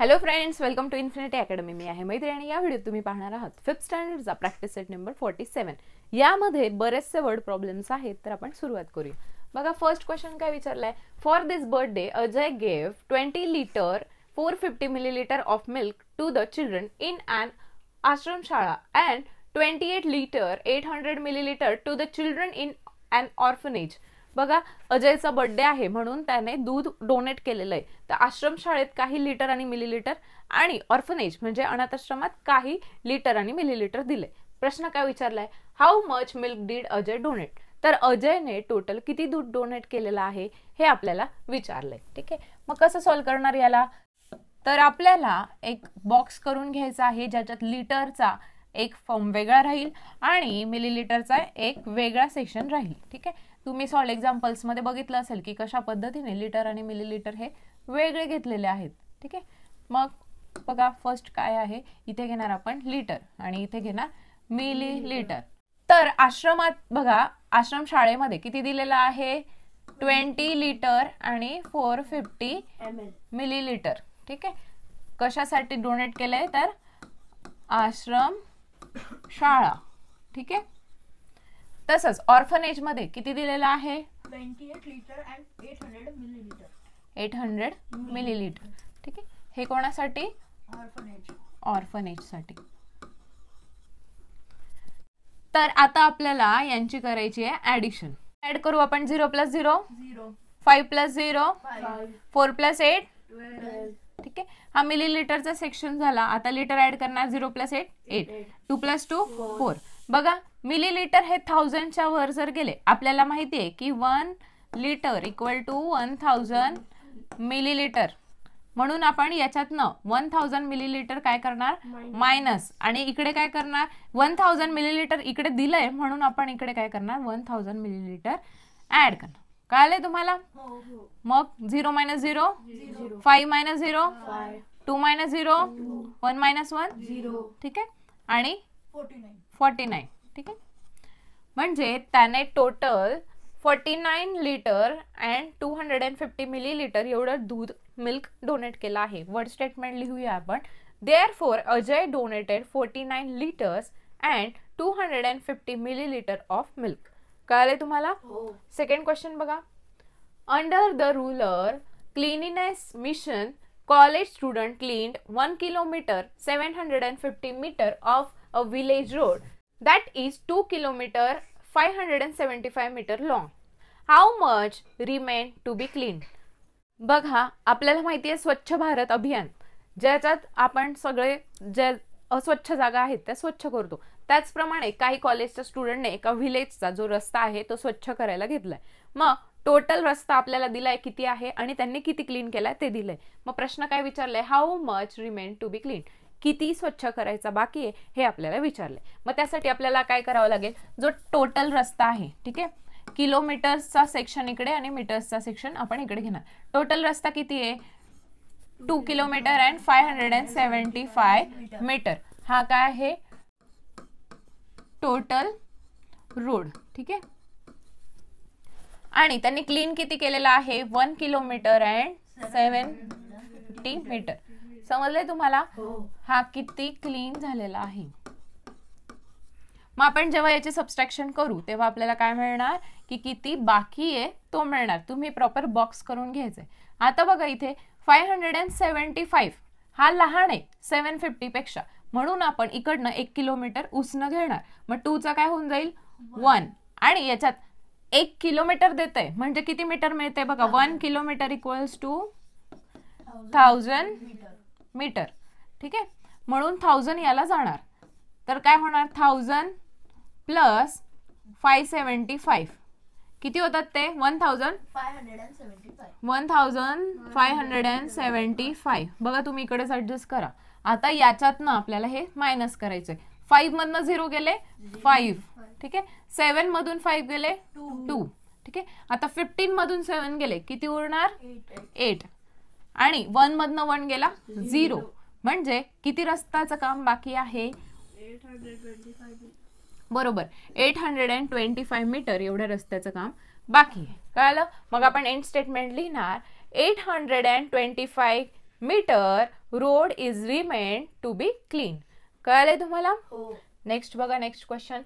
Hello friends, welcome to Infinity Academy. मी आहे मैत्रिणी. या व्हिडिओत तुम्ही पाहणार आहात 5th स्टँडर्डचा प्रॅक्टिस सेट नंबर 47. यामध्ये बरेचसे वर्ड प्रॉब्लेम्स आहेत, तर आपण सुरुवात करूया. बघा, फर्स्ट क्वेश्चन काय विचारलाय. For this birthday Ajay gave 20 litre 450 millilitre of milk to the children in an ashramshala and 28 litre 800 millilitre to the children in an orphanage. बघा, अजयचा बर्थडे आहे म्हणून त्याने दूध डोनेट केलेलं आहे. तर आश्रमशाळेत काही लिटर आणि मिलीलिटर आणि ऑर्फनेज म्हणजे अनाथाश्रमात काही लिटर आणि मिलीलिटर दिले. प्रश्न काय विचारलाय, how much milk did Ajay donate. तर अजयने टोटल किती दूध डोनेट केलेलं आहे हे आपल्याला विचारलंय. ठीक आहे, मग कसं सॉल्व्ह करणार याला. तर आपल्याला एक बॉक्स करून घ्यायचा आहे ज्याच्यात लिटरचा एक फॉर्म वेगळा राहील आणि मिलीलिटरचा एक वेगळा सेक्शन राहील. ठीक आहे, तुम्ही सॉल्व एक्झाम्पल्स मध्ये बघितलं असेल की कशा पद्धतीने लिटर आणि मिलीलिटर हे वेगळे घेतलेले आहेत. ठीक आहे, मग बघा फर्स्ट काय आहे, इथे घेणार आपण लिटर आणि इथे घेणार मिलीलिटर. तर आश्रमात बघा, आश्रम शाळेमध्ये किती दिलेलं आहे, 20 लिटर आणि 450 मिलीलिटर. ठीक आहे, कशासाठी डोनेट केलंय, तर आश्रम शाळा. ठीक आहे, तसंच ऑर्फनेज मध्ये किती दिलेलं आहे, 28 लिटर and 800 मिलीलिटर. 800 मिलीलिटर. ठीक आहे, हे कोणासाठी, ऑर्फनेज साठी. तर आता आपल्याला यांची करायची आहे ऍडिशन. ऍड करू आपण. 0 + 0 0, 5 + 0 5, 4 + 8 12. ठीक आहे, हा मिलीलिटरचा सेक्शन झाला. आता लिटर ऍड करणार. 0 + 8 8, 2 + 2 4. बघा, मिलीलिटर हे 1000च्या वर जर गेले, आपल्याला माहिती आहे की 1 लिटर इक्वल टू 1000 मिलीलिटर. म्हणून आपण याच्यातनं 1000 मिलीलिटर काय करणार, मायनस. आणि इकडे काय करणार, 1000 मिलीलिटर इकडे दिलंय म्हणून आपण इकडे काय करणार, 1000 मिलीलिटर ऍड करणार. कळालंय तुम्हाला. मग 0 - 0 5 - 0 2 - 0 1 - 1 0. ठीक आहे, आणि 49. ठीक आहे, म्हणजे त्याने टोटल 49 लिटर अँड 250 मिलीलिटर एवढं दूध मिल्क डोनेट केलं आहे. वर्ड स्टेटमेंट लिहूया आपण. Therefore Ajay donated 49 litres and 250 millilitre of milk. कळाले तुम्हाला. सेकंड क्वेश्चन बघा. Under the rural cleanliness mission college student cleaned 1 kilometre 750 metre of a village road that is 2 kilometer 575 meter long. How much remain to be cleaned? बघा, आपल्याला माहिती आहे स्वच्छ भारत अभियान, ज्याच्यात आपण सगळे जे अस्वच्छ जागा आहेत त्या स्वच्छ करतो. त्याचप्रमाणे काही कॉलेजच्या स्टुडंटने एका व्हिलेजचा जो रस्ता आहे तो स्वच्छ करायला घेतलाय. मग टोटल रस्ता आपल्याला दिलाय किती आहे आणि त्यांनी किती क्लीन केलाय ते दिलंय. मग प्रश्न काय विचारलाय, how much remain to be clean. किती स्वच्छ करायचा बाकी आहे हे आपल्याला विचारले. मग त्यासाठी आपल्याला काय करावं लागेल, जो टोटल रस्ता आहे, ठीक आहे, किलोमीटर्सचा सेक्शन इकडे आणि मीटर्सचा सेक्शन आपण इकडे घेणार. टोटल रस्ता किती आहे, 2 किलोमीटर अँड 575 मीटर. हा काय आहे, टोटल रोड. ठीक आहे, आणि त्यांनी क्लीन किती केलेला आहे, 1 किलोमीटर अँड 70 मीटर. समजलंय तुम्हाला. हा किती क्लीन झालेला आहे. मग आपण जेव्हा याचे सबस्ट्रॅक्शन करू तेव्हा आपल्याला काय मिळणार, की किती बाकी आहे तो मिळणार. तुम्ही प्रॉपर बॉक्स करून घ्यायचंय. आता बघा, इथे 575 हा लहान आहे 750 पेक्षा, म्हणून आपण इकडनं 1 किलोमीटर उसनं घेणार. मग 2 चा काय होऊन जाईल 1, आणि याच्यात 1 किलोमीटर देतंय म्हणजे किती मीटर मिळते बघा, 1 किलोमीटर इक्वल्स टू 1000 मीटर. ठीक आहे, म्हणून 1000 याला जाणार. तर काय होणार, 1000 प्लस 575 किती होतात ते, 1575. बघा, तुम्ही इकडेच ऍडजस्ट करा. आता याच्यातनं आपल्याला हे मायनस करायचंय. 5 मधनं 0 गेले 5. ठीक आहे, 7 मधून 5 गेले 2. ठीक आहे, आता 15 मधून 7 गेले किती उरणार, 8. आणि 1 मधनं 1 गेला 0. म्हणजे किती रस्त्याचं काम बाकी आहे, 825. बरोबर, 825 मीटर एवढ्या रस्त्याचं काम बाकी आहे. कळलं. मग आपण एंड स्टेटमेंट लिहिणार. 825 meter road is remain to be clean. कळालंय तुम्हाला? हो. नेक्स्ट बघा, next question.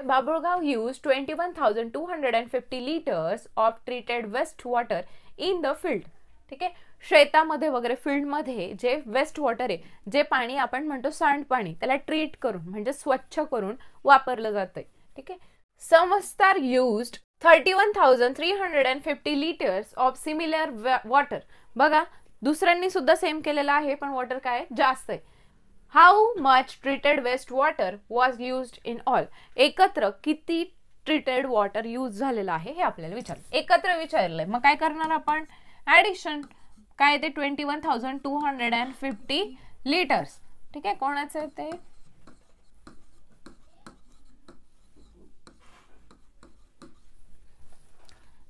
Babulgaon use 21,250 liters of treated waste water in the field. ठीक आहे, शेतामध्ये वगैरे फील्डमध्ये जे वेस्ट वॉटर आहे, जे पाणी आपण म्हणतो सांडपाणी, त्याला ट्रीट करून म्हणजे स्वच्छ करून वापरलं जातंय. ठीक आहे. समस्तार used 31,350 liters of similar water. बघा, दुसऱ्यांनी सुद्धा सेम केलेलं आहे, पण वॉटर काय जास्त आहे. How much treated waste water was used in all. एकत्र किती ट्रीटेड वॉटर यूज झालेलं आहे हे आपल्याला विचारलं. एकत्र विचारलंय, मग काय करणार आपण? ऍडिशन. काय ते 21,250 liters. ठीक आहे, कोणाचं आहे ते?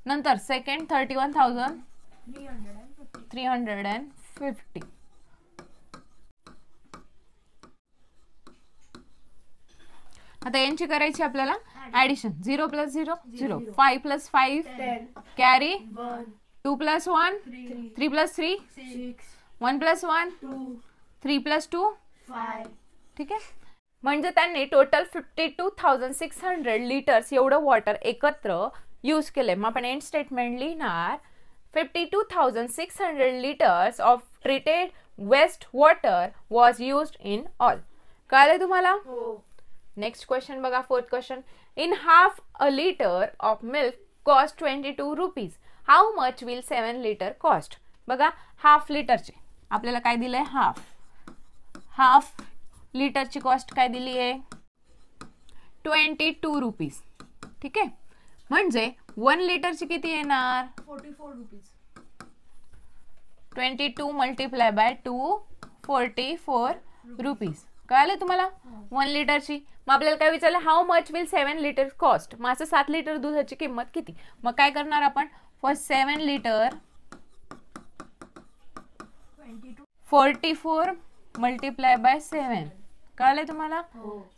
नंतर सेकंड 31,350. आता यांची करायची आपल्याला ऍडिशन. 0 + 0 0, 5 + 5 कॅरी, 2 + 1 3 + 3 1 + 1 3 + 2 5. ठीक आहे. म्हणजे त्यांनी टोटल 52,600 liters एवढं वॉटर एकत्र यूज केलंय. मग आपण एंड स्टेटमेंट लिहिणार 52,600 liters of treated waste water was used in all. कळालंय तुम्हाला? नेक्स्ट क्वेश्चन बघा, fourth question. In half a litre of milk cost 22 rupees. How much will 7 liter cost. बघा, हाफ लिटरचे आपल्याला काय दिलंय? हाफ लिटरची कॉस्ट काय दिली आहे? 22 rupees. ठीक आहे, म्हणजे 1 लिटरची किती येणार? 44 rupees. 22 × 2 44 rupees. कळालं तुम्हाला? 1 लिटरची. मग आपल्याला काय विचारलं? How much will 7 liter cost. मग असं 7 लिटर दुधाची किंमत किती? मग काय करणार आपण? For 7 liter 44 × 7. कळालंय तुम्हाला?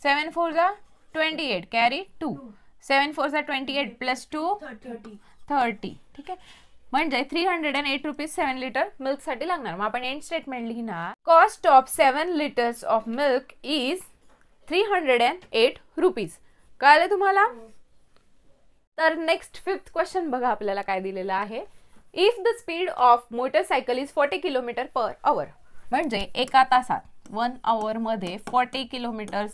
7 4 जा 28 कॅरी 2. 7 4 जा 28 + 2 30. ठीक आहे, म्हणजे 308 rupees 7 liter मिल्क साठी लागणार. मग आपण एंड स्टेटमेंट लिहिणार cost of 7 liters of milk is 308 rupees. कळालं तुम्हाला? तर नेक्स्ट फिफ्थ क्वेश्चन बघा, आपल्याला काय दिलेलं आहे. If the speed of motorcycle is 40 km/h. म्हणजे एका तासात 1 hour मध्ये 40 किलोमीटर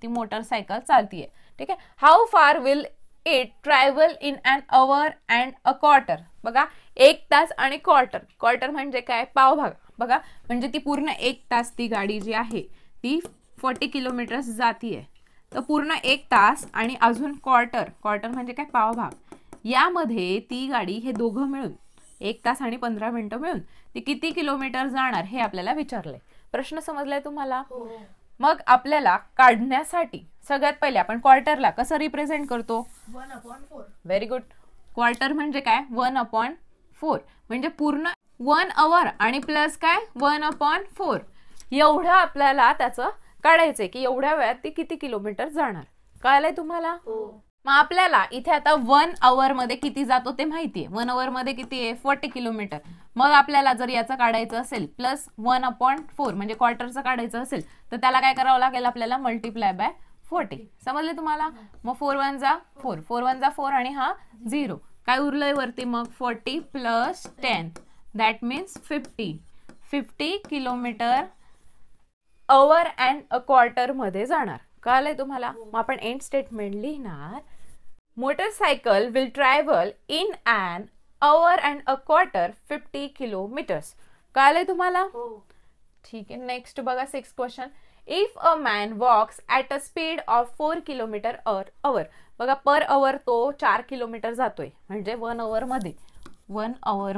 ती मोटरसायकल चालतीये. ठीक आहे. हाऊ फार will it travel in an hour and a quarter. बघा, 1 तास आणि क्वार्टर म्हणजे काय? पावभाग. बघा, म्हणजे ती पूर्ण 1 तास ती गाडी जी आहे ती 40 किलोमीटर जातीये. तर पूर्ण 1 तास आणि अजून क्वार्टर म्हणजे काय? पावभाग. यामध्ये ती गाडी हे दोघं मिळून 1 तास आणि 15 मिनिटं मिळून ती किती किलोमीटर जाणार हे आपल्याला विचारलंय. प्रश्न समजलाय तुम्हाला? मग आपल्याला काढण्यासाठी सगळ्यात पहिले आपण क्वार्टरला कसं रिप्रेझेंट करतो? 1/4. Very good. क्वार्टर म्हणजे काय? 1/4. म्हणजे पूर्ण 1 hour आणि प्लस काय? 1/4. एवढं आपल्याला त्याचं काढायचंय की एवढ्या वेळात ती किती किलोमीटर जाणार. कळालंय तुम्हाला? मग आपल्याला इथे आता 1 hour मध्ये किती जातो ते माहितीये. 1 hour मध्ये किती आहे? 40 किलोमीटर. मग आपल्याला जर याचं काढायचं असेल प्लस 1/4 म्हणजे क्वार्टरचं काढायचं असेल तर त्याला काय करावं लागेल? आपल्याला × 40. समजले तुम्हाला? मग 4 1 जा 4 4 1 जा 4 आणि हा 0. काय उरलंय वरती? मग 40 + 10 that means 50 kilometre hour and a quarter मध्ये जाणार. कळालंय तुम्हाला? मग आपण एंड स्टेटमेंट लिहिणार motorcycle will travel in an hour and a quarter 50 kilometers. कळालंय तुम्हाला? ठीक आहे. नेक्स्ट बघा, 6th question. If a man walks at a speed of 4 km/h. बघा, पर अवर तो 4 किलोमीटर जातोय. म्हणजे 1 hour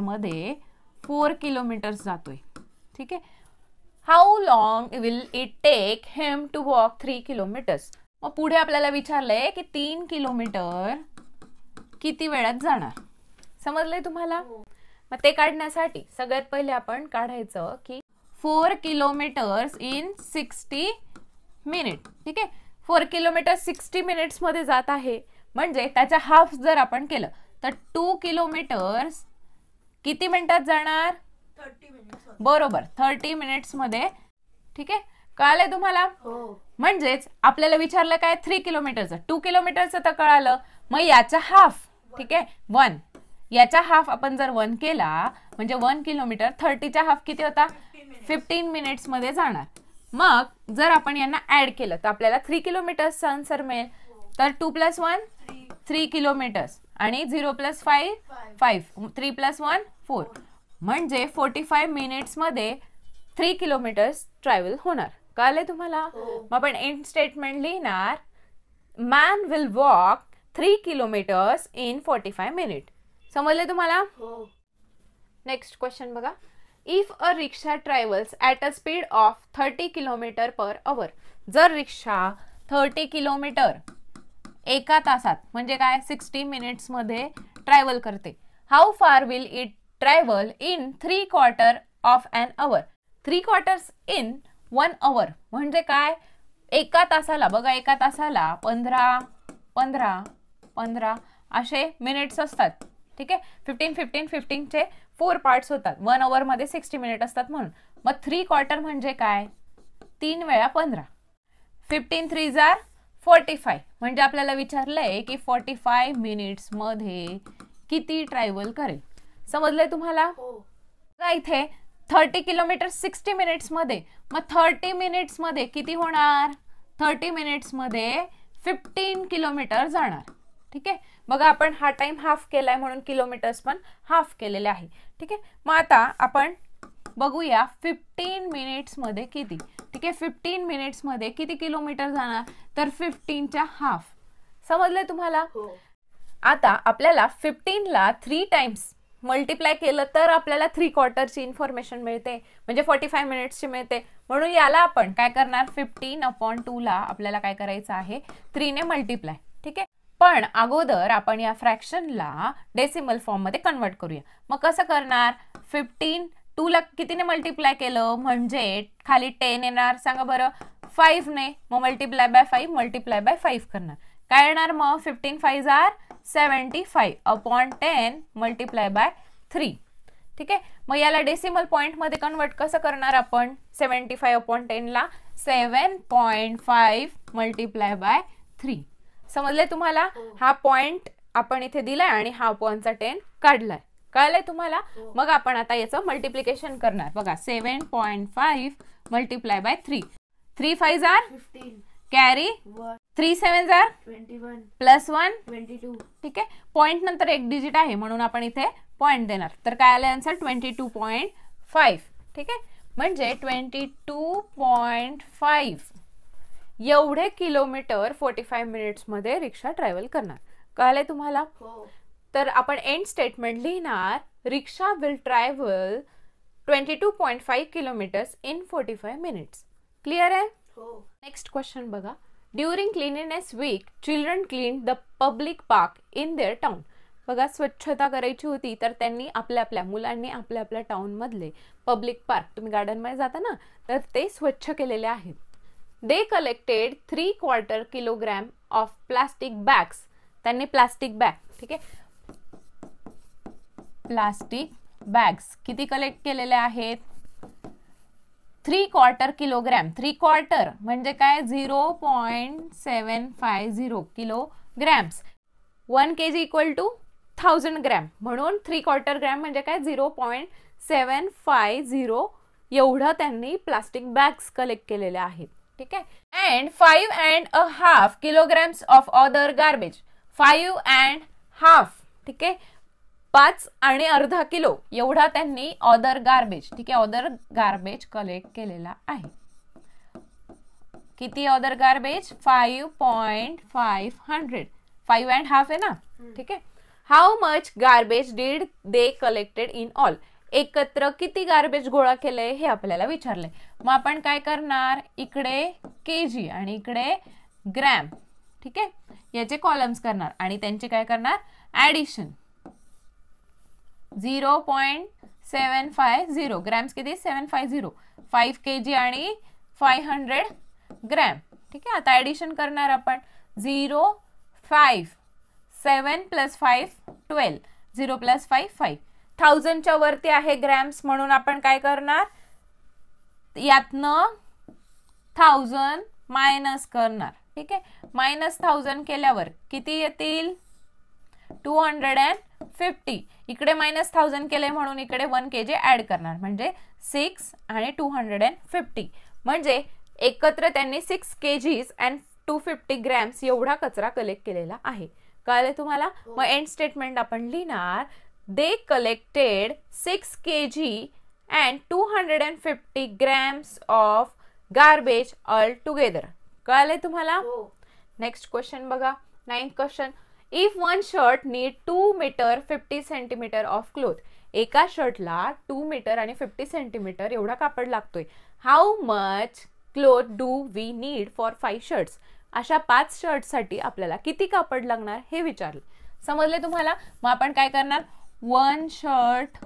मध्ये 4 किलोमीटर जातोय. ठीक आहे. How long will it take him to walk 3 kilometers. मग पुढे आपल्याला विचारलंय की 3 किलोमीटर किती वेळात जाणार. समजलंय तुम्हाला? मग ते काढण्यासाठी सगळ्यात पहिले आपण काढायचं की 4 kilometers in 60 minutes. ठीक आहे. 4 kilometers 60 minutes मध्ये जात आहे. म्हणजे त्याच्या हाफ जर आपण केलं तर 2 kilometers किती मिनिटात जाणार? 30 minutes. बरोबर 30 मिनिट्स मध्ये. ठीक आहे, कळालंय तुम्हाला? हो. म्हणजेच आपल्याला विचारलं काय 3 किलोमीटरचं, 2 किलोमीटरचं तर कळालं, मग याचा हाफ. ठीक आहे, 1 याचा हाफ आपण जर 1 केला म्हणजे 1 किलोमीटर 30चा हाफ किती होता? 15 मिनिट्स मध्ये जाणार. मग जर आपण यांना ऍड केलं तर आपल्याला 3 किलोमीटरचा आन्सर मिळेल. तर 2 + 1 3 किलोमीटर्स आणि 0 + 5 5 3 + 1 4 म्हणजे 45 मिनिट्स मध्ये 3 किलोमीटर्स ट्रॅव्हल होणार. कळले तुम्हाला? मग आपण एंड स्टेटमेंट लिहिणार, man will walk 3 kilometres in 45 minute. समजले तुम्हाला? नेक्स्ट क्वेश्चन बघा. If a rickshaw travels at a speed of 30 kilometre per hour. जर रिक्षा 30 किलोमीटर एका तासात म्हणजे काय 60 मिनिट्स मध्ये ट्रॅव्हल करते. हाऊ फार will it travel in 3/4 of an hour. 3/4 in 1 आवर म्हणजे काय? एका तासाला बघा, एका तासाला 15 असे मिनिट्स असतात. ठीक आहे, 15 चे 4 पार्ट्स होतात. 1 आवर मध्ये 60 मिनिट असतात म्हणून. मग 3/4 म्हणजे काय? 3 वेळा 15. 15 3 = 45 म्हणजे आपल्याला विचारलंय की 45 मिनिट्स मध्ये किती ट्रॅव्हल करेल. समजलंय तुम्हाला? इथे 30 किलोमीटर 60 मिनिट्स मध्ये, मग 30 मिनिट्स मध्ये किती होणार? 30 मिनिट्स मध्ये 15 किलोमीटर जाणार. ठीक आहे, बघा आपण हा टाइम हाफ केलाय म्हणून किलोमीटर्स पण हाफ केलेले आहे. ठीक आहे, मग आता आपण बघूया 15 मिनिट्स मध्ये किती. ठीक आहे, 15 मिनिट्स मध्ये किती किलोमीटर जाणार? तर 15च्या हाफ. समजलंय तुम्हाला? आता आपल्याला 15 ला 3 टाइम्स मल्टिप्लाय केलं तर आपल्याला 3/4 ची इन्फॉर्मेशन मिळते म्हणजे 45 मिनिट्सची मिळते. म्हणून याला आपण काय करणार? 15/2 ला आपल्याला काय करायचं आहे? 3 ने मल्टिप्लाय. ठीक आहे, पण अगोदर आपण या फ्रॅक्शनला डेसिमल फॉर्म मध्ये कन्वर्ट करूया. मग कसं करणार? 15 2 ला कितीने मल्टिप्लाय केलं म्हणजे खाली 10 येणार. सांगा बरं. 5 ने, मग मल्टिप्लाय बाय 5 मल्टिप्लाय बाय 5 करणार. काय येणार मग? 15 5 = 75 अपॉन 10 मल्टिप्लाय बाय 3. ठीक आहे, मग याला डेसिमल पॉइंट मध्ये कन्वर्ट कसं करणार आपण? 75 अपॉन 10 ला 7.5 मल्टिप्लाय बाय 3. समजलंय तुम्हाला? हा पॉइंट आपण इथे दिलाय आणि हा अपॉनचा 10 काढलाय. कळलंय तुम्हाला? मग आपण आता याचं मल्टिप्लिकेशन करणार. बघा 7.5 मल्टिप्लाय बाय 3. 3 5 = 15 carry 3 7 = 21 plus 1 22. ठीक आहे, पॉइंट नंतर एक डिजिट आहे म्हणून आपण इथे पॉइंट देणार. तर काय आलं आन्सर? 22.5. ठीक आहे, म्हणजे 22.5 एवढे किलोमीटर 45 मिनिट्स मध्ये रिक्षा ट्रॅव्हल करणार. कळलंय तुम्हाला? तर आपण एंड स्टेटमेंट लिहिणार, rickshaw will travel 22.5 kilometres in 45 minutes. Clear आहे? नेक्स्ट क्वेश्चन बघा. During cleanliness week children clean the public park in their town. बघा स्वच्छता करायची होती तर त्यांनी आपल्या मुलांनी आपल्या टाउन मधले पब्लिक पार्क, तुम्ही गार्डन मध्ये जाता ना, तर ते स्वच्छ केलेले आहेत. They collected 3/4 kilogram of plastic bags. त्यांनी प्लास्टिक बॅग, ठीक आहे, प्लास्टिक बॅग्स किती कलेक्ट केलेले आहेत? 3/4 किलोग्रॅम. 3/4 म्हणजे काय? 0.750 kilograms. 1 kg equal to 1000 gram म्हणून 3/4 ग्रॅम म्हणजे काय? 0.750 एवढं त्यांनी प्लास्टिक बॅग्स कलेक्ट केलेले आहेत. ठीक आहे, and 5.5 kilograms of other garbage. 5.5 ठीक आहे, 5.5 किलो एवढा त्यांनी अदर गार्बेज, ठीक आहे, अदर गार्बेज कलेक्ट केलेला आहे. किती अदर गार्बेज? 5.500. 5.5 आहे ना, ठीक आहे. How much garbage did they collected in all. एकत्र किती गार्बेज गोळा केलंय हे आपल्याला विचारलंय. मग आपण काय करणार? इकडे केजी आणि इकडे ग्रॅम, ठीक आहे, याचे कॉलम्स करणार आणि त्यांचे काय करणार? ऍडिशन. 0.750 ग्रॅम्स किती? 750. 5 kg आणि 500 ग्रॅम, ठीक आहे. आता ऍडिशन करणार आपण. 0 5 7 + 5 12 0 + 5 5 1000च्या वरती आहे ग्रॅम्स म्हणून आपण काय करणार, यातनं 1000 मायनस करणार. ठीक आहे, -1000 केल्यावर किती येतील, 250. इकडे -1000 केले म्हणून इकडे 1 kg ऍड करणार, म्हणजे 6 आणि 250. म्हणजे एकत्र त्यांनी 6 kgs and 250 grams एवढा कचरा कलेक्ट केलेला आहे. कळले तुम्हाला? मग एंड स्टेटमेंट आपण लिहिणार, they collected 6 kg and 250 grams of garbage all together. कळले तुम्हाला? नेक्स्ट क्वेश्चन बघा, 9th question. If one shirt need 2 metre 50 centimetre of cloth. एका शर्टला 2 मीटर आणि 50 सेंटीमीटर एवढा कापड लागतोय. How much cloth do we need for 5 shirts. अशा 5 शर्टसाठी आपल्याला किती कापड लागणार हे विचारलं. समजले तुम्हाला? मग आपण काय करणार, 1 शर्ट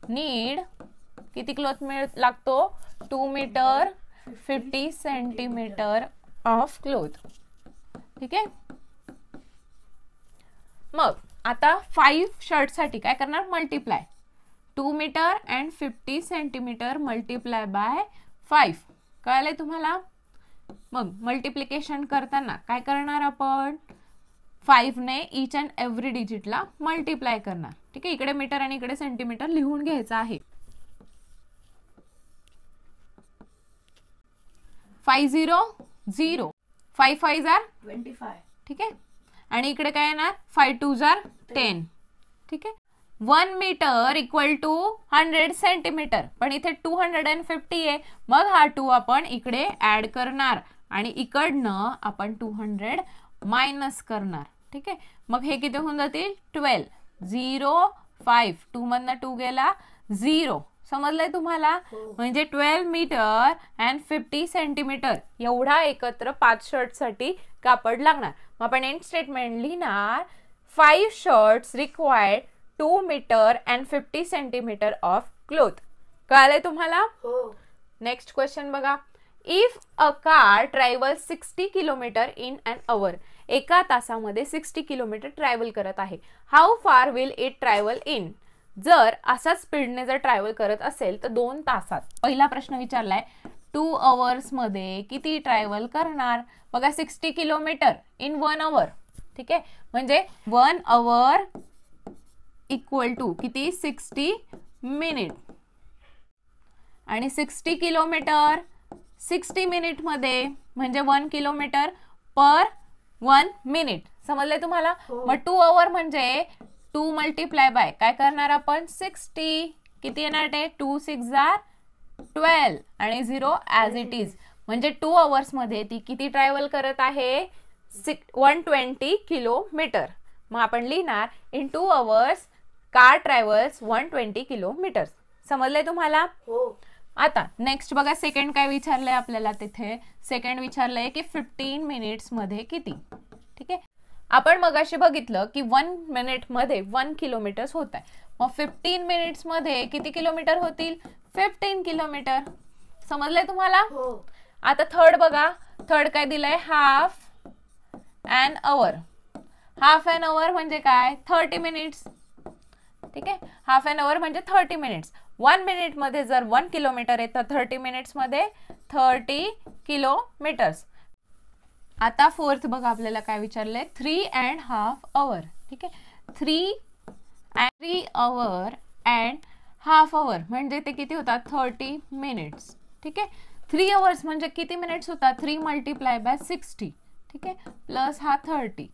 नीड किती क्लोथ लागतो, 2 मीटर 50 सेंटीमीटर ऑफ क्लोथ. ठीक आहे, मग आता 5 शर्ट साठी काय करणार, multiply 2 metre and 50 centimetre multiply by 5. कळले तुम्हाला? मग मल्टिप्लिकेशन करताना काय करणार आपण, 5 ने ईच अँड एव्हरी डिजिटला मल्टिप्लाय करणार. ठीक आहे, इकडे मीटर आणि इकडे सेंटीमीटर लिहून घ्यायचं आहे. 5 0 0, 5 5 25. ठीक आहे, आणि इकडे काय येणार, 5 2 10. ठीक आहे, 1 मीटर इक्वल टू 100 सेंटीमीटर, पण इथे 250 आहे. मग हा 2 आपण इकडे ऍड करणार आणि इकडनं आपण 200 मायनस करणार. ठीक आहे, मग हे किती होऊन जातील, 12. 0 5, 2 मधनं 2 गेला 0. समजलंय तुम्हाला? म्हणजे 12 मीटर अँड 50 सेंटीमीटर एवढा एकत्र 5 शर्ट साठी कापड लागणार. मग आपण एंड स्टेटमेंट लिहिणार, 5 shirts required 2 metre and 50 centimetre of cloth. कळलंय तुम्हाला? नेक्स्ट क्वेश्चन बघा. If a car travel 60 kilometre in an hour. एका तासामध्ये 60 किलोमीटर ट्रॅव्हल करत आहे. हाऊ फार विल इट ट्रॅव्हल इन. जर असा स्पीडने जर ट्रॅव्हल करत असेल तर 2 तासात. पहिला प्रश्न विचारलाय 2 अवर्स मध्ये किती ट्रॅव्हल करणार. बघा 60 किलोमीटर इन 1 अवर. ठीक आहे, म्हणजे 1 अवर इक्वल टू किती, 60 मिनिट. आणि 60 किलोमीटर 60 मिनिट मध्ये म्हणजे 1 किलोमीटर पर 1 मिनिट. समजलंय तुम्हाला? मग 2 अवर म्हणजे 2 मल्टिप्लाय बाय काय करणार आपण, 60. किती येणार ते, 2 6 12 आणि 0 ॲज इट इज. म्हणजे 2 अवर्स मध्ये ती किती ट्रॅव्हल करत आहे, 120 किलोमीटर. मग आपण लिहिणार, in 2 hours car travels 120 kilometre. समजलंय तुम्हाला? आता नेक्स्ट बघा, सेकंड काय विचारलंय आपल्याला. तिथे सेकंड विचारलंय की 15 मिनिट्स मध्ये किती. ठीक आहे, आपण मगाशी बघितलं की 1 मिनिट मध्ये 1 किलोमीटर होत आहे. मग 15 मिनिट्स मध्ये किती किलोमीटर होतील, 15 किलोमीटर. समजलंय तुम्हाला? आता थर्ड बघा, थर्ड काय दिलंय, half an our. Half an our म्हणजे काय, 30 मिनिट्स. ठीक आहे, हाफ एन अवर म्हणजे 30 मिनिट्स. 1 मिनिट मध्ये जर 1 किलोमीटर आहे तर 30 मिनिट्स मध्ये 30 किलोमीटर्स. आता फोर्थ बघा, आपल्याला काय विचारलंय, 3.5 अवर. ठीक आहे, 3 अवर अँड हाफ अवर म्हणजे ते किती होतात, 30 मिनिट्स. ठीक आहे, 3 अवर्स म्हणजे किती मिनिट्स होतात, 3 मल्टिप्लाय बाय 60. ठीक आहे, प्लस हा 30.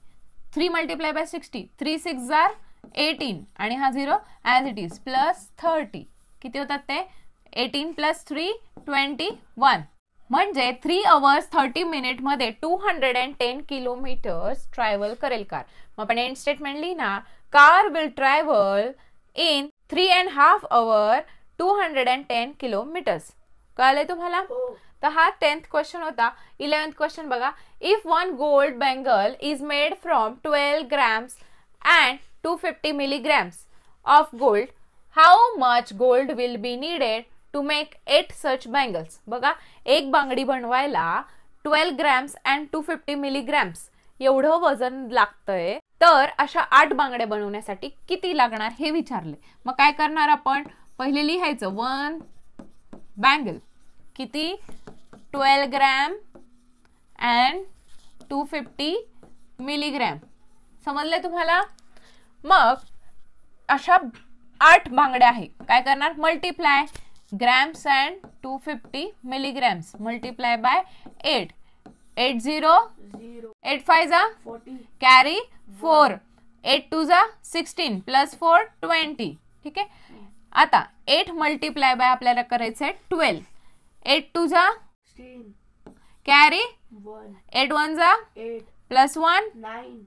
3 मल्टिप्लाय बाय 60, 3 6 18 आणि हा 0 ॲज इट इज, प्लस 30. किती होतात ते, 18 प्लस 3 21. म्हणजे 3 अवर्स 30 मिनिट मध्ये 210 किलोमीटर्स ट्रॅव्हल करेल कार. मग आपण एंड स्टेटमेंट लिहिणार, car will travel in 3.5 hour 210 kilometres. कळलंय तुम्हाला? तर हा 10th क्वेश्चन होता. 11th क्वेश्चन बघा, if 1 gold bangle is made from 12 grams and 250 milligrams of gold, how much gold will be needed to make 8 such bangles. बघा, एक बांगडी बनवायला 12 grams and 250 मिलीग्रॅम्स एवढं वजन लागतंय. तर अशा 8 बांगड्या बनवण्यासाठी किती लागणार हे विचारले. मग काय करणार आपण, पहिले लिहायचं 1 बँगल किती 12 ग्रॅम अँड 250 मिलीग्रॅम. समजले तुम्हाला. मग अशा 8 बांगड्या आहे, काय करणार, multiply grams and 250 milligrams multiply by 8. 8 0 8 5 जा 40 कॅरी 4 8 2 जा 16 प्लस 4 20. ठीक आहे. आता 8 मल्टिप्लाय बाय आपल्याला करायचं आहे 12. 8 2 जा 16 कॅरी 1 8 1 जा 8 प्लस 1. 9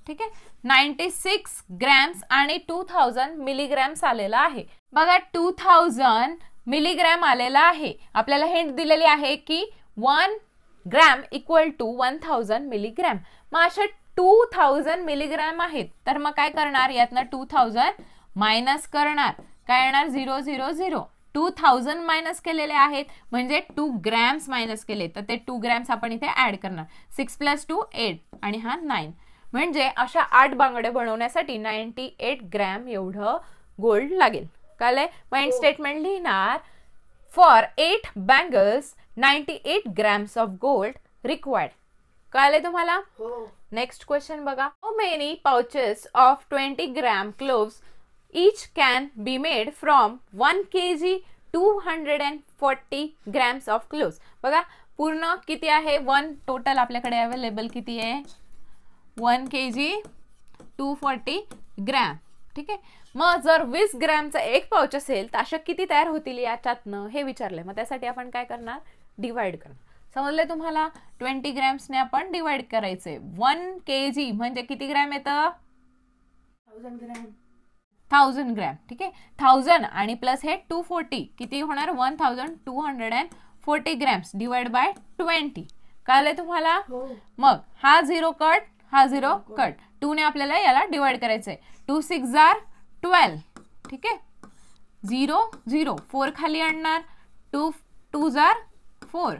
ठीक आहे. 96 ग्रॅम्स आणि 2000 मिलीग्रॅम्स आलेला आहे. बघा 2000 मिलीग्रॅम आलेला आहे. आपल्याला हिंट दिलेली आहे की 1 ग्रॅम इक्वल टू 1000 मिलीग्रॅम. मग असे 2000 मिलीग्रॅम आहेत, तर मग काय करणार, यातनं 2000 मायनस करणार, काय येणार 0 0 0. 2000 मायनस केलेले आहेत म्हणजे 2 ग्रॅम्स मायनस केले, तर ते 2 ग्रॅम्स आपण इथे ऍड करणार. 6 + 2 8 आणि हा 9. म्हणजे अशा 8 बांगड्या बनवण्यासाठी 98 ग्रॅम एवढं गोल्ड लागेल. कळले. मग स्टेटमेंट लिहिणार for 8 bangles 98 grams of gold required. कळले तुम्हाला. हो. नेक्स्ट क्वेश्चन बघा. How many pouches of 20 gram cloves each can be made from 1 kg 240 grams of cloves. बघा पूर्ण किती आहे, 1 टोटल आपल्याकडे अवेलेबल किती आहे 1 kg 240 ग्रॅम. ठीक आहे. मग जर 20 ग्रॅमचा एक पाउच असेल तर अशा किती तयार होतील याच्यातनं हे विचारलंय. मग त्यासाठी आपण काय करणार, डिवाइड करणार. समजले तुम्हाला. 20 ग्रॅम्सने आपण डिवाइड करायचंय. 1 kg म्हणजे किती ग्रॅम येतं 1000 ग्रॅम 1000 ग्रॅम. ठीक आहे. 1000 आणि प्लस हे 240 किती होणार 1240 ग्रॅम्स डिवाइड बाय 20. कळले तुम्हाला. हो. मग हा 0 कट, हा 0 कट. 2 ने आपल्याला याला डिवाइड करायचंय. 2 6 जार 12. ठीक आहे. 0 0 4 खाली आणणार, 2 2 जार 4.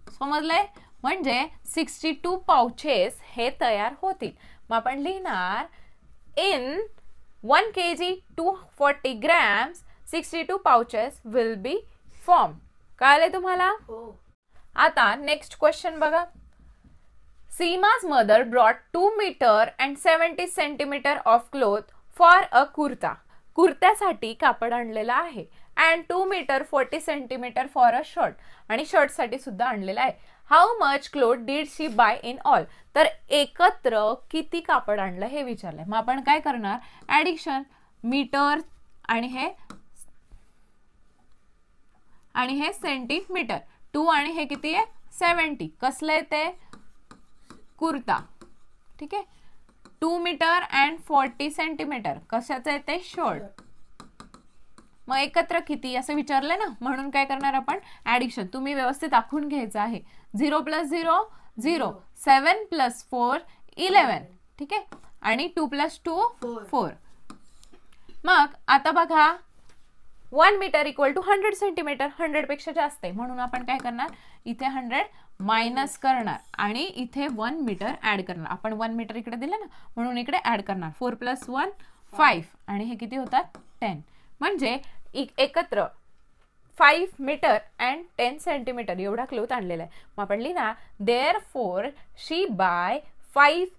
समजलंय. म्हणजे 62 पाउचेस हे तयार होतील. मग आपण लिहिणार in 1 kg 240 grams 62 pouches will be formed. कळले तुम्हाला. हो. आता नेक्स्ट क्वेश्चन बघा. Sima's mother brought 2 meter and 70 centimeter of cloth for a kurta. कुर्त्यासाठी कापड आणलेला आहे and 2 meter 40 centimeter for a shirt. आणि शर्ट साठी सुद्धा आणलेला आहे. How much cloth did she buy in all. तर एकत्र किती कापड आणलं हे विचारलंय. मग आपण काय करणार, ऍडिशन मीटर आणि हे सेंटीमीटर. 2 आणि हे किती आहे 70. कसलं आहे ते कुर्ता. ठीक आहे. 2 मीटर अँड 40 सेंटीमीटर कशाचं आहे ते शर्ट. मग एकत्र किती असं विचारलंय ना, म्हणून काय करणार आपण ऍडिशन. तुम्ही व्यवस्थित आखून घ्यायचं आहे. 0 + 0 0 7 + 4 11. ठीक आहे. आणि 2 + 2 4. मग आता बघा 1 मीटर इक्वल टू 100 सेंटीमीटर. 100 पेक्षा जास्त आहे म्हणून आपण काय करणार, इथे 100 मायनस करणार आणि इथे 1 मीटर ऍड करणार. आपण 1 मीटर इकडे दिलं ना म्हणून इकडे ऍड करणार. 4 + 1 5 आणि हे किती होतात 10. म्हणजे एकत्र 5 मीटर अँड 10 सेंटीमीटर एवढा क्लोथ आणलेला आहे. मग आपण लिहिणार therefore she buy 5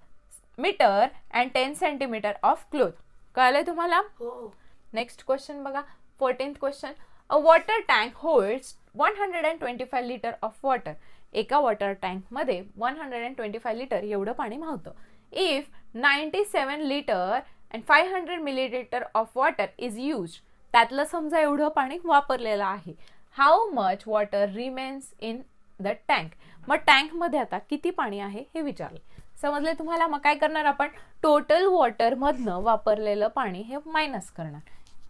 metre and 10 centimetre of cloth. कळलंय तुम्हाला. हो. नेक्स्ट क्वेश्चन बघा. 14th question. A water tank holds 125 litre of water. एका वॉटर टँक मध्ये 125 लिटर एवढं पाणी मावतं. If 97 litre and 500 millilitre of water is used. त्यातलं समजा एवढं पाणी वापरलेलं आहे. How much water remains in the tank. मग टँक मध्ये आता किती पाणी आहे हे विचारले. समजले तुम्हाला. मग काय करणार आपण, टोटल वॉटर मधनं वापरलेलं पाणी हे मायनस करणार.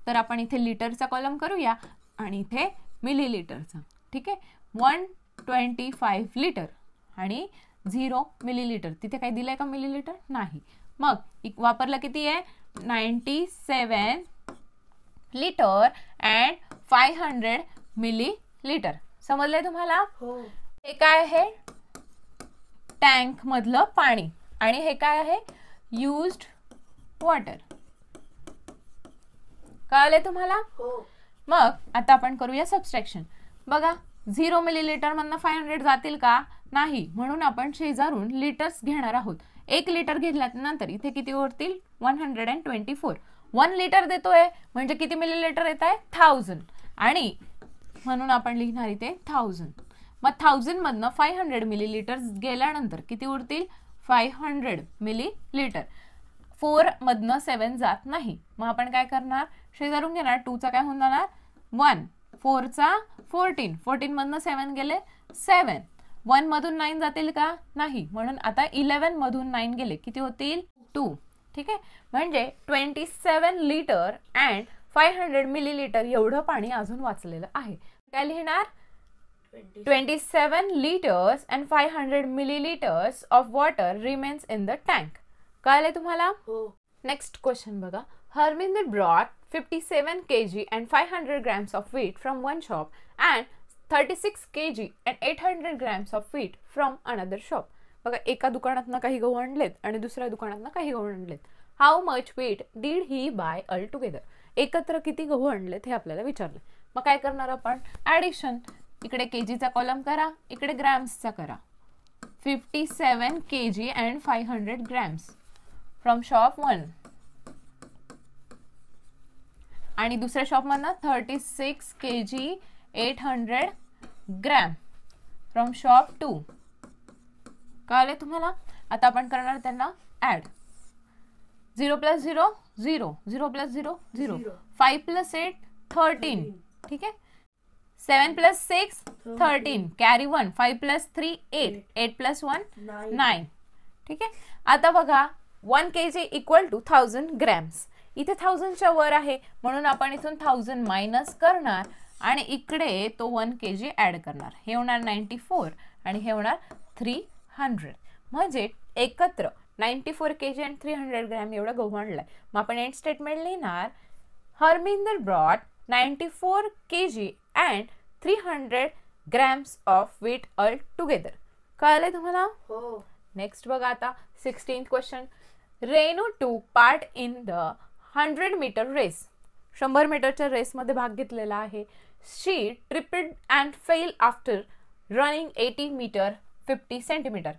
तर आपण इथे लिटरचा कॉलम करूया आणि इथे मिलीलिटरचा. ठीक आहे. 125 लिटर आणि 0 मिलीलिटर. तिथे काही दिलंय का मिलीलिटर नाही. मग वापरलं किती आहे 97 लिटर अँड 500 मिलीलिटर. समजलंय तुम्हाला. हो. हे काय आहे टँक मधलं पाणी आणि हे काय आहे युज्ड वॉटर. कळले तुम्हाला? मग आता आपण करूया सबस्ट्रॅक्शन. बघा 0 मिलीलिटर मधनं 500 जातील का? नाही, म्हणून आपण शेजारून लिटर्स घेणार आहोत. 1 लिटर घेतल्यानंतर इथे किती उरतील? 124. 1 लिटर देतोय म्हणजे किती मिलीलिटर येत आहे? 1000. आणि म्हणून आपण लिहिणार इथे 1000. मग 1000 मधनं 500 मिलीलिटर गेल्यानंतर किती उरतील? 500 मिलीलिटर. 4 मधनं 7 जात नाही, मग आपण काय करणार? शेजारून घेणार. 2 चा काय होणार? 1. 4 चा 14. 14 मधनं 7 गेले 7. 1 मधून 9 जातील का? नाही, म्हणून आता 11 मधून 9 गेले किती होतील? 2. ठीक आहे, म्हणजे 27 लिटर अँड 500 मिलीलिटर एवढं पाणी अजून वाचलेलं आहे. काय लिहिणार? 27 liters and 500 milliliters of water remains in the tank. कळले तुम्हाला? नेक्स्ट क्वेश्चन बघा. Harminder brought 57 kg and 500 grams of wheat from one shop and 36 kg and 800 grams of wheat from another shop. बघा एका दुकानातनं काही गहू आणलेत आणि दुसऱ्या दुकानातनं काही गहू आणलेत. How much wheat did he buy all together. एकत्र किती गहू आणलेत हे आपल्याला विचारले. मग काय करणार आपण? ऍडिशन. इकडे केजीचा कॉलम करा, इकडे ग्रॅम्सचा करा. 57 kg and 500 grams from shop 1 आणि दुसऱ्या शॉप मधनं 36 kg 800 ग्रॅम फ्रॉम शॉप 2. कळले तुम्हाला? आता आपण करणार त्यांना ऍड. 0 + 0 0, 0 + 0 0, 5 + 8 13. ठीक आहे, 7 + 6 13, कॅरी 1, 5 + 3 8, 8 + 1 9. ठीक आहे, आता बघा 1 kg = 1000 ग्रॅम्स. इथे 1000च्या वर आहे म्हणून आपण इथून 1000 मायनस करणार आणि इकडे तो 1 kg ऍड करणार. हे होणार 94 आणि हे होणार 300. म्हणजे एकत्र 94 kg आणि 300 ग्रॅम एवढं गहू आणलाय. मग आपण एंड स्टेटमेंट लिहिणार. Harminder brought 94 kg and 300 grams of wheat all together. कळले तुम्हाला? हो. नेक्स्ट बघा आता 16th question. Renu took part in the 100 meter race. 100 मीटरच्या रेसमध्ये भाग घेतलेला आहे. She tripped and fell after running 80 meter 50 centimeter.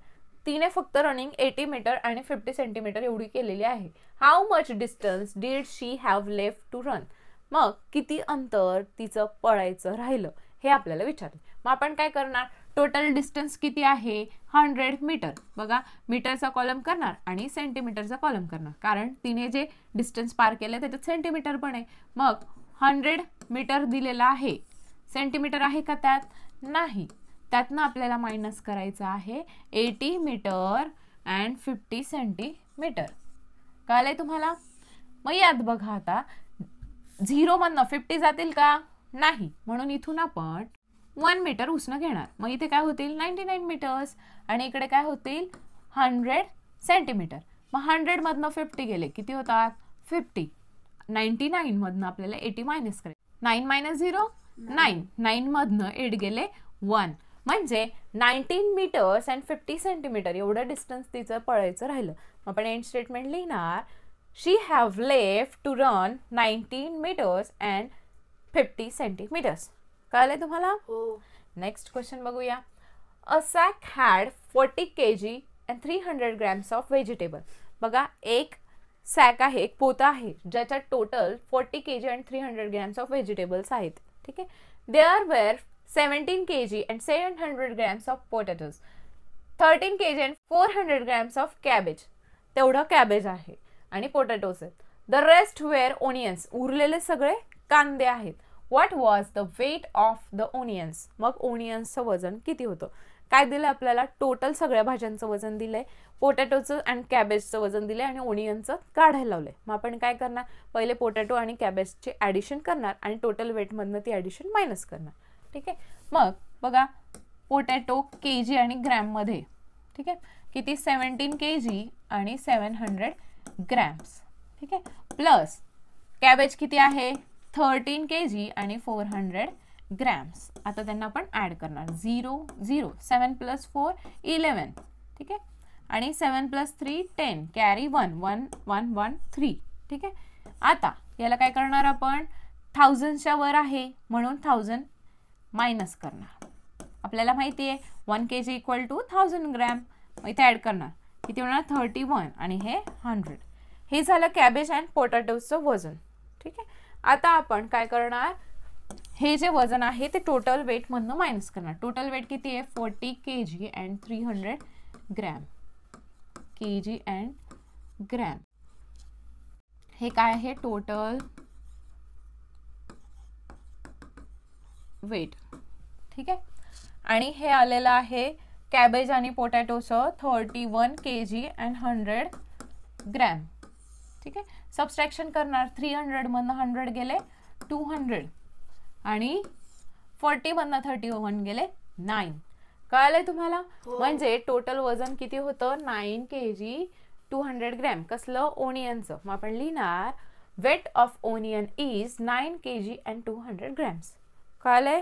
तिने फक्त रनिंग 80 मीटर आणि 50 सेंटीमीटर एवढी केलेली आहे. How much distance did she have left to run. मग किती अंतर तिचं पळायचं राहिलं हे आपल्याला विचारले. मग आपण काय करणार? टोटल डिस्टन्स किती आहे? 100 मीटर. बघा मीटरचा कॉलम करणार आणि सेंटीमीटरचा कॉलम करणार, कारण तिने जे डिस्टन्स पार केलं त्याच्यात सेंटीमीटर पण आहे. मग 100 मीटर दिलेला आहे, सेंटीमीटर आहे का त्यात? नाही. त्यातनं आपल्याला मायनस करायचं आहे 80 मीटर अँड 50 सेंटीमीटर. कळलंय तुम्हाला? मग यात बघा आता 0 मधनं 50 जातील का? नाही, म्हणून इथून आपण 1 मीटर उसनं घेणार. मग इथे काय होतील? 99 मीटर्स आणि इकडे काय होतील? 100 सेंटीमीटर. मग 100 मधनं 50 गेले किती होतात? 50. 99 मधनं आपल्याला 80 मायनस करायचं. 9 - 0 9. 9 मधनं 8 गेले 1. म्हणजे 19 मीटर्स अँड 50 सेंटीमीटर एवढं डिस्टन्स तिचं पळायचं राहिलं. मग आपण एंड स्टेटमेंट लिहिणार. She have left to run 19 metres and 50 centimetres. कळलंय तुम्हाला? हो. नेक्स्ट क्वेश्चन बघूया. A sack had 40 kg and 300 grams of vegetable. बघा एक सॅक आहे, एक पोतं आहे ज्याच्यात total 40 kg and 300 grams of vegetables आहेत. ठीक आहे, there were 17 kg and 700 grams of potatoes, 13 kg and 400 grams of cabbage. तेवढं कॅबेज आहे आणि पोटॅटोज आहेत. The rest were onions. उरलेले सगळे कांदे आहेत. What was the weight of the onions. मग ओनियन्सचं वजन किती होतं? काय दिलं आपल्याला? टोटल सगळ्या भाज्यांचं वजन दिलंय, पोटॅटोचं आणि कॅबेजचं वजन दिलंय आणि ओनियनचं काढायला लावलंय. मग आपण काय करणार? पहिले पोटॅटो आणि कॅबेजचे ॲडिशन करणार आणि टोटल वेटमधनं ती ॲडिशन मायनस करणार. ठीक आहे, मग बघा पोटॅटो केजी आणि ग्रॅम मध्ये. ठीक आहे, किती? 17 kg आणि 700 grams. ठीक आहे, प्लस कॅबेज किती आहे? 13 kg आणि 400 grams. आता त्यांना आपण ऍड करणार. 0 0, 7 + 4 11. ठीक आहे, आणि 7 + 3 10 कॅरी 1 1 1 1 3. ठीक आहे. आता याला काय करणार आपण 1000च्या वर आहे म्हणून 1000 मायनस करणार. आपल्याला माहिती आहे 1 kg = 1000 ग्रॅम. इथे ॲड करणार किती होणार 31 आणि हे 100. हे झालं कॅबेज अँड पोटॅटोचं वजन. ठीक आहे. आता आपण काय करणार हे जे वजन आहे ते टोटल वेट मधनं मायनस करणार. टोटल वेट किती आहे 40 kg and 300 gram. kg and gram हे काय आहे टोटल वेट. ठीक आहे. आणि हे आलेलं आहे कॅबेज आणि पोटॅटोचं 31 kg अँड 100 ग्रॅम. ठीक आहे. सबस्ट्रॅक्शन करणार 300 मधनं 100 गेले 200 आणि 40 मधनं 31 गेले 9. कळालंय तुम्हाला. म्हणजे टोटल वजन किती होतं 9 kg 200 ग्रॅम. कसलं ओनियनचं. मग आपण लिहिणार weight of onion is 9 kg and 200 grams. कळालंय.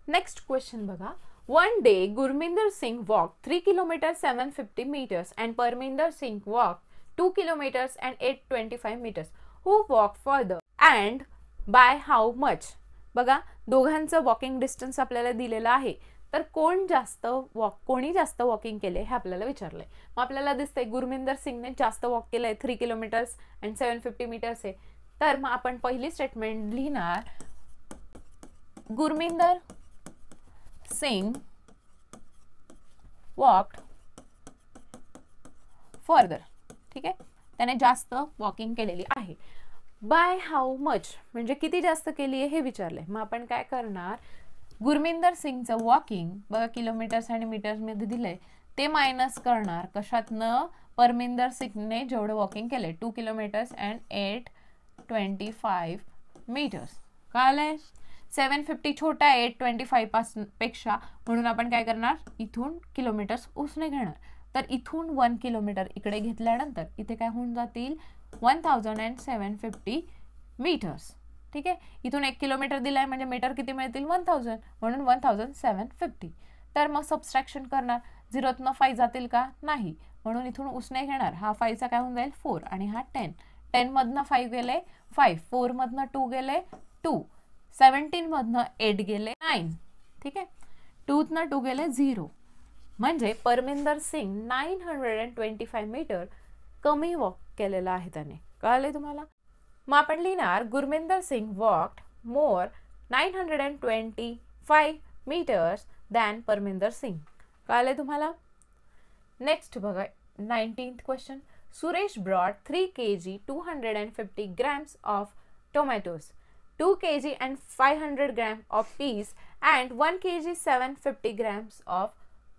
नेक्स्ट क्वेश्चन बघा. One day Gurminder Singh walked 3 kilometers 750 meters and Parminder Singh walked 2 kilometers and 825 meters. Who walked further and by how much? बघा दोघांचं walking distance आपल्याला दिलेलं आहे. तर कोणी जास्त वॉकिंग केले हे आपल्याला विचारलंय. मग आपल्याला दिसतंय गुरमिंदर सिंगने जास्त वॉक केलंय 3 किलोमीटर्स अँड 750 मीटर्स आहे. तर मग आपण पहिली स्टेटमेंट लिहिणार गुरमिंदर सिंग वॉक्ड फर्दर. ठीक आहे. त्याने जास्त वॉकिंग केलेली आहे. बाय हाऊ मच म्हणजे किती जास्त केली आहे हे विचारलंय. मग आपण काय करणार गुरमिंदर सिंगचं वॉकिंग बघा किलोमीटर्स आणि मीटर्स मध्ये दिलंय ते मायनस करणार कशातनं परमिंदर सिंगने जेवढं वॉकिंग केलंय 2 किलोमीटर्स अँड 825 मीटर्स. कळालंय. 750 छोटा आहे 825 पेक्षा म्हणून आपण काय करणार इथून किलोमीटर्स उसने घेणार. तर इथून 1 किलोमीटर इकडे घेतल्यानंतर इथे काय होऊन जातील 1750 मीटर्स. ठीक आहे. इथून 1 किलोमीटर दिलाय म्हणजे मीटर किती मिळतील 1000 म्हणून 1750. तर मग सबस्ट्रॅक्शन करणार 0तनं 5 जातील का नाही म्हणून इथून उसने घेणार. हा 5चा काय होऊन जाईल 4 आणि हा 10. 10 मधनं 5 गेले 5 4 मधनं 2 गेले 2 17 मधनं 8 गेले 9. ठीक आहे. 2तनं 2 गेले 0 म्हणजे परमिंदर सिंग 925 मीटर कमी वॉक केलेला आहे त्याने. कळाले तुम्हाला. मग आपण लिहिणार गुरमिंदर सिंग वॉक्ड मोर 925 मीटर्स दॅन परमिंदर सिंग. कळाले तुम्हाला. नेक्स्ट बघा 19th question. Suresh brought 3 kg 250 grams of tomatoes, 2 kg and 500 grams of peas and 1 kg 750 grams of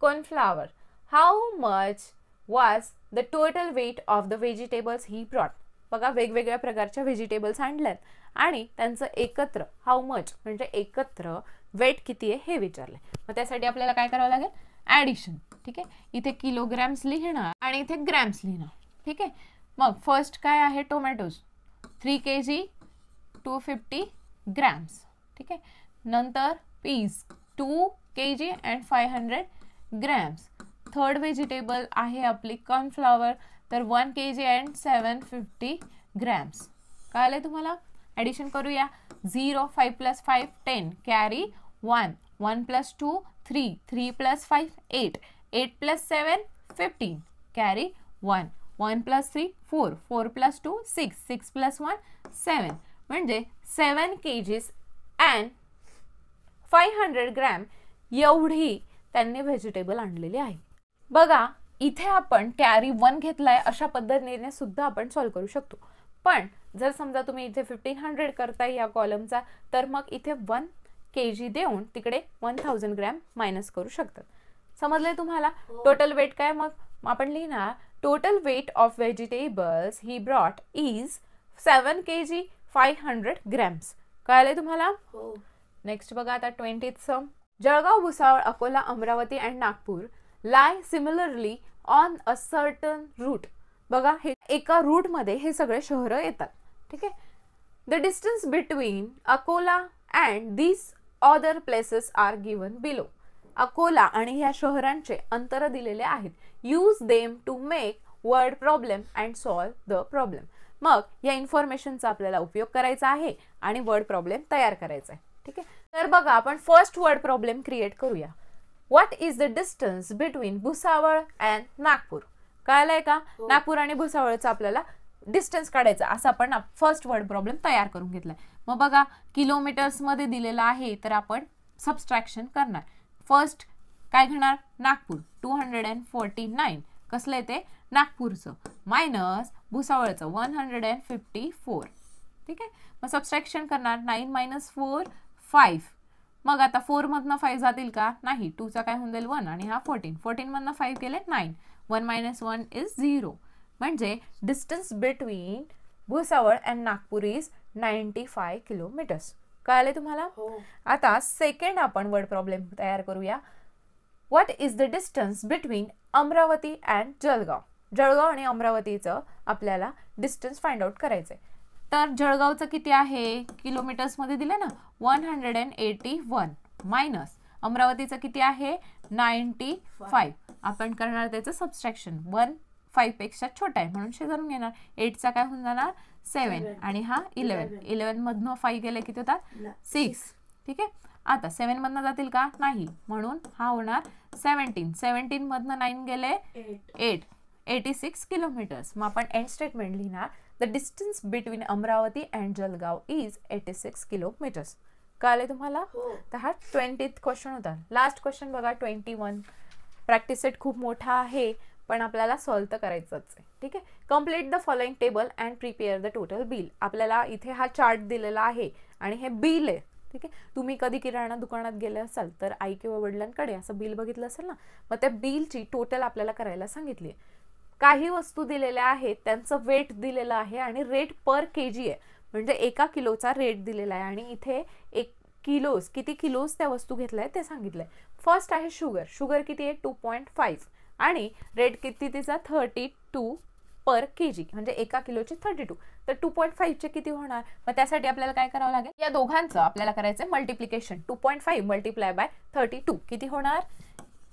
corn flour. How much was the total weight of the vegetables he brought? बघा वेगवेगळ्या प्रकारच्या vegetables आणल्यात आणि त्यांचं एकत्र how much म्हणजे एकत्र weight किती आहे हे विचारलंय. मग त्यासाठी आपल्याला काय करावं लागेल ॲडिशन. ठीक आहे. इथे किलोग्रॅम्स लिहिणार आणि इथे ग्रॅम्स लिहिणार. ठीक आहे. मग फर्स्ट काय आहे टोमॅटोज 3 kg 250 grams. ठीक आहे. नंतर piece 2 kg and 500 grams. Third vegetable आहे आपली कॉर्नफ्लॉवर तर 1 kg and 750 grams. कळालंय तुम्हाला. ॲडिशन करूया 0 5 + 5 10 कॅरी 1 1 + 2 3 3 + 5 8 8 + 7 15 कॅरी 1 1 + 3 4 4 + 2 6 6 + 1 7 म्हणजे 7 kg and 500 ग्रॅम एवढी त्यांनी व्हेजिटेबल आणलेली आहे. बघा इथे आपण कॅरी 1 घेतलाय अशा पद्धतीने सुद्धा आपण सॉल्व्ह करू शकतो. पण जर समजा तुम्ही इथे 1500 करताय या कॉलमचा तर मग इथे 1 kg देऊन तिकडे 1000 ग्रॅम मायनस करू शकतात. समजलंय तुम्हाला. टोटल वेट काय मग आपण लिहिणार टोटल वेट ऑफ व्हेजिटेबल्स ही ब्रॉट इज 7 kg 500 grams. कळालंय तुम्हाला. नेक्स्ट बघा आता 20th सम. Jalgaon Bhusawal Akola Amravati and Nagpur lie similarly on a certain route. बघा हे एका रूट मध्ये हे सगळे शहरं येतात. ठीक आहे. The distance between Akola and these other places are given below. Akola आणि ह्या शहरांचे अंतर दिलेले आहेत. Use them to make word problem and solve the problem. मग या इन्फॉर्मेशनचा आपल्याला उपयोग करायचा आहे आणि वर्ड प्रॉब्लेम तयार करायचा आहे. ठीक आहे, तर बघा आपण फर्स्ट वर्ड प्रॉब्लेम क्रिएट करूया. What is the distance between Bhusawal and Nagpur. कळलंय का? नागपूर आणि भुसावळचा आपल्याला डिस्टन्स काढायचा, असं आपण फर्स्ट वर्ड प्रॉब्लेम तयार करून घेतलाय. मग बघा किलोमीटर्स मध्ये दिलेला आहे तर आपण सबस्ट्रॅक्शन करणार. फर्स्ट काय घेणार? नागपूर 249. कसलं आहे ते? नागपूरचं. मायनस भुसावळचं 154. ठीक आहे, मग सबस्ट्रॅक्शन करणार. 9 - 4 5. मग आता 4 मधनं 5 जातील का? नाही. 2 चा काय होऊन जाईल? 1 आणि हा 14. 14 मधनं 5 गेले 9. 1 - 1 इज 0. म्हणजे distance between Bhusawal and Nagpur is 95 kilometres. कळाले तुम्हाला? आता सेकंड आपण वर्ड प्रॉब्लेम तयार करूया. What is the distance between Amravati and Jalgaon. Jalgaon आणि अमरावतीचं आपल्याला डिस्टन्स फाइंड आउट करायचंय. तर जळगावचं किती आहे? किलोमीटर्स मध्ये दिलं ना, 181. मायनस अमरावतीचं किती आहे? 95. आपण करणार त्याचं सबस्ट्रॅक्शन. 1 5 पेक्षा छोटा आहे म्हणून शेजारून घेणार. 8 चा काय होऊन जाणार? 7 आणि हा 11. 11 मधनं 5 गेले किती होतात? 6. ठीक आहे, आता 7 मधनं जातील का? नाही, म्हणून हा होणार 17. 17 मधनं 9 गेले 8. 86 किलोमीटर्स. मग आपण एंड स्टेटमेंट लिहिणार. The distance between Amravati and Jalgaon is 86 kilometres. कळले तुम्हाला? तर हा 20th क्वेश्चन होता. लास्ट क्वेश्चन बघा 21. प्रॅक्टिस सेट खूप मोठा आहे पण आपल्याला सॉल्व तर करायचंच आहे. ठीक आहे, complete the following table and prepare the total bill. आपल्याला इथे हा चार्ट दिलेला आहे आणि हे बिल आहे. ठीक आहे, तुम्ही कधी किराणा दुकानात गेले असाल तर आई किंवा वडिलांकडे असं बिल बघितलं असेल ना, मग त्या बिलची टोटल आपल्याला करायला सांगितली. काही वस्तू दिलेल्या आहेत, त्यांचं वेट दिलेलं आहे आणि रेट पर केजी आहे, म्हणजे 1 किलोचा रेट दिलेला आहे आणि इथे 1 किलोज किती किलोज त्या वस्तू घेतलाय ते सांगितलंय. फर्स्ट आहे शुगर. शुगर किती आहे? 2.5 आणि रेट किती तिचा? 32 पर केजी, म्हणजे 1 किलोचे 32. तर 2.5 चे किती होणार? मग त्यासाठी आपल्याला काय करावं लागेल? या दोघांचं आपल्याला करायचं मल्टिप्लिकेशन. 2.5 मल्टिप्लाय बाय 32 किती होणार?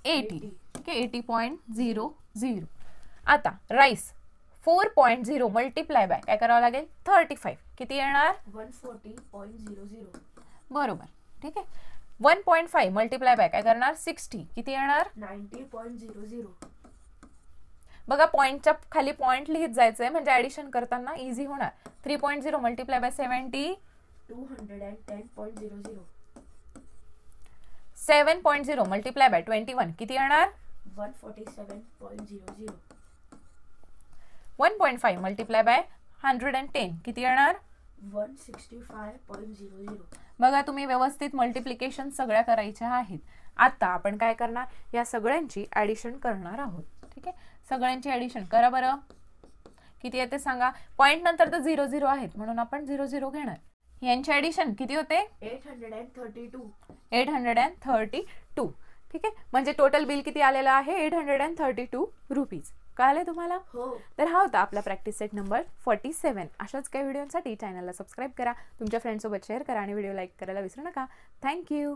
80. ठीक आहे, 80.00. आता राईस 4.0 मल्टिप्लाय बाय काय करावं लागेल? 35 किती येणार? 140.00. बरोबर. ठीक आहे, 1.5 मल्टिप्लाय बाय काय करणार? 60 किती येणार? 90.00. बघा पॉइंटच्या खाली पॉइंट लिहित जायचंय म्हणजे ऍडिशन करताना इझी होणार. 3.0 मल्टिप्लाय बाय 70 210.00. 7.0 मल्टिप्लाय बाय 21 किती येणार? 147.00. 1.5 मल्टिप्लाय बाय 110 किती येणार? 165.00. बघा तुम्ही व्यवस्थित मल्टिप्लिकेशन सगळ्या करायच्या आहेत. आता आपण काय करणार? या सगळ्यांची ऍडिशन करणार आहोत. ठीक आहे, सगळ्यांची ऍडिशन करा बरं. किती येते सांगा? पॉइंट नंतर तर 00 आहेत म्हणून आपण 00 घेणार. यांची ऍडिशन किती होते? 832. 832. ठीक आहे, म्हणजे टोटल बिल किती आलेलं आहे? 832 रुपीज. कळाले तुम्हाला? तर हा होता आपला प्रॅक्टिस सेट नंबर 47. अशाच काही व्हिडिओसाठी चॅनलला सबस्क्राईब करा, तुमच्या फ्रेंड्ससोबत शेअर करा आणि व्हिडिओ लाईक करायला विसरू नका. थँक्यू.